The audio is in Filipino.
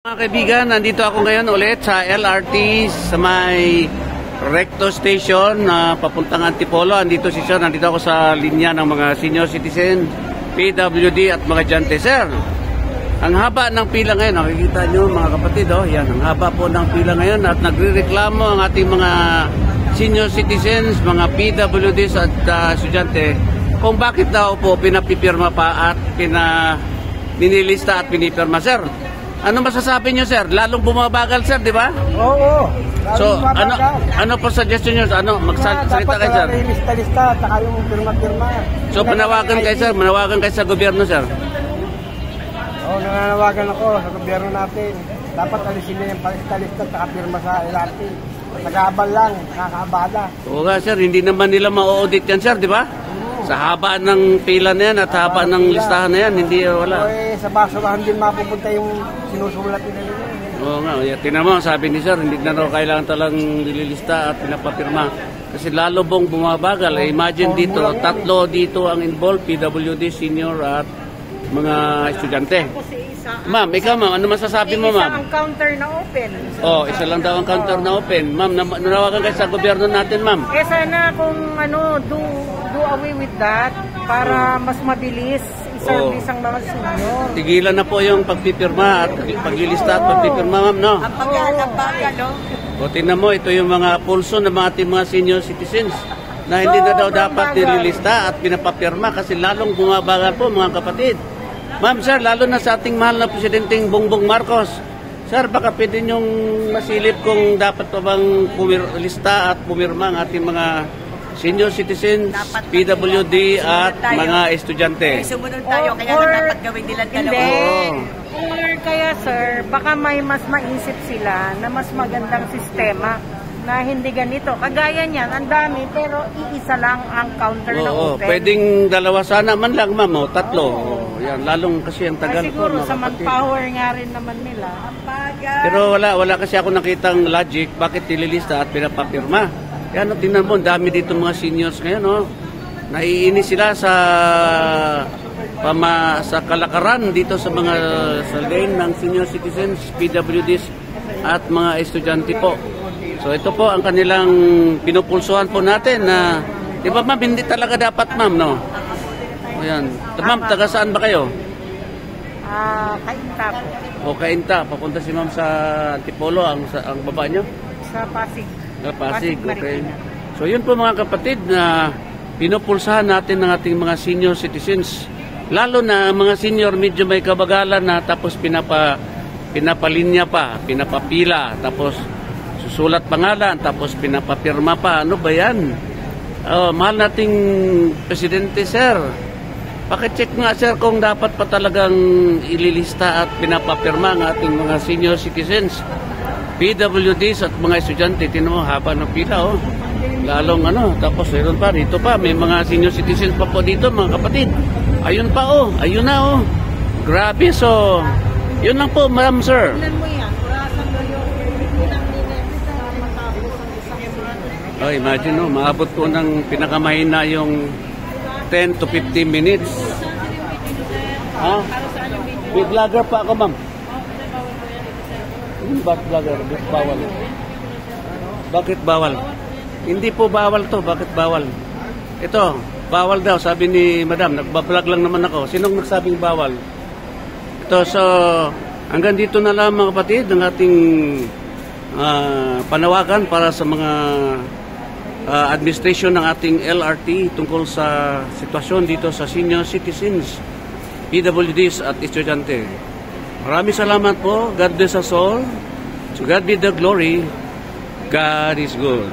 Mga kaibigan, nandito ako ngayon ulit sa LRT sa may Recto Station na papuntang Antipolo. Nandito si Sir, nandito ako sa linya ng mga senior citizen, PWD at mga dyante. Sir, ang haba ng pila ngayon, nakikita nyo mga kapatid, yan, ang haba po ng pila ngayon at nagre-reklamo ang ating mga senior citizens, mga PWDs at estudyante kung bakit daw po pinapipirma pa at ninilista at pinipirma. Sir, ano masasabi nyo, sir? Lalong bumabagal, sir, di ba? Oo. So, ano po suggestion nyo? Ano, magsalita kayo, sir? Dapat lista-lista at saka yung pirma-pirma. So, panawagan kayo, sir? Manawagan kayo sa gobyerno, sir? Oo, nananawagan ako sa gobyerno natin. Dapat alisin na yung lista-lista at saka pirma sa LRT. Nag-aabal lang, nakakaabala. Oo nga, sir. Hindi naman nila ma-audit yan, sir, di ba? Sa haba ng pila na yan at haba ng listahan na yan, hindi wala. Sa basurahan din mapupunta yung sinusulat nila nila. Oo nga, tinan mo, sabi ni sir, hindi na raw kailangan talang nililista at pinapapirma. Kasi lalo bong bumabagal. Imagine dito, tatlo dito ang involved, PWD, senior at mga estudyante. Ma'am, ikaw ma'am, ano masasabi mo ma'am? Isa ang counter na open. Isa lang daw ang counter na open. Ma'am, nanawagan kayo sa gobyerno natin ma'am. Sana kung do away with that para mas mabilis i-service ang mga senior. Tigilan na po yung pagpipirma at paglilista at pagpipirma ma'am, no? Ang pagbagal, no? O tingnan mo, ito yung mga pulso ng mga ating mga senior citizens na hindi na daw dapat nililista at pinapapirma kasi lalong bumabagal po mga kapatid. Ma'am, sir, lalo na sa ating mahal na Presidenteng Bongbong Marcos. Sir, baka pwede niyong masilip kung dapat pa bang lista at pumirma ang ating mga senior citizens, PWD at mga estudyante. Sumunod tayo, kaya dapat gawin nila dalawa. Or kaya sir, baka may mas maisip sila na mas magandang sistema na hindi ganito. Kagaya niyan, ang dami, pero iisa lang ang counter na open. Pwedeng dalawa sana man lang, ma'am, tatlo. Yan, lalong kasi ang tagal po. Siguro sa manpower nga rin naman nila. Pero wala kasi ako nakitang logic bakit nililista at pinapapirma. Yan, tingnan mo, dami dito mga seniors ngayon, no? Naiinis sila sa kalakaran dito sa mga lane ng senior citizens, PWDs at mga estudyante po. So ito po ang kanilang pinupulsuhan po natin na, di ba ma'am, hindi talaga dapat ma'am, no? O yan. Ma'am, taga saan ba kayo? Kainta po. O Kainta, papunta si ma'am sa Antipolo, ang baba nyo? Sa Pasig. Pasig, okay. So yun po mga kapatid na pinupulsahan natin ng ating mga senior citizens. Lalo na mga senior medyo may kabagalan na tapos pinapalinya pa, pinapapila, tapos susulat pangalan, tapos pinapapirma pa. Ano ba yan? Mahal nating Presidente, sir. Pakicheck nga, sir, kung dapat pa talagang ililista at pinapapirma ang ating mga senior citizens, PWDs at mga estudyante. Tinan mo, haba ng pila, lalong tapos meron pa, dito pa, may mga senior citizens pa po dito, mga kapatid. Ayun pa, ayun na, grabe, so, yun lang po, ma'am, sir. Imagine, maabot po ng pinakamahina yung 10 to 15 minutes. May vlogger pa ako, ma'am. Bakit vlogger? Bawal. Bakit bawal? Hindi po bawal to. Bakit bawal? Ito, bawal daw. Sabi ni madam, nagbablog lang naman ako. Sinong nagsabing bawal? Ito, so, hanggang dito na lang mga kapatid ng ating panawagan para sa mga administration ng ating LRT tungkol sa sitwasyon dito sa senior citizens, PWDs at estudyante. Maraming salamat po. God bless us all. To God be the glory. God is good.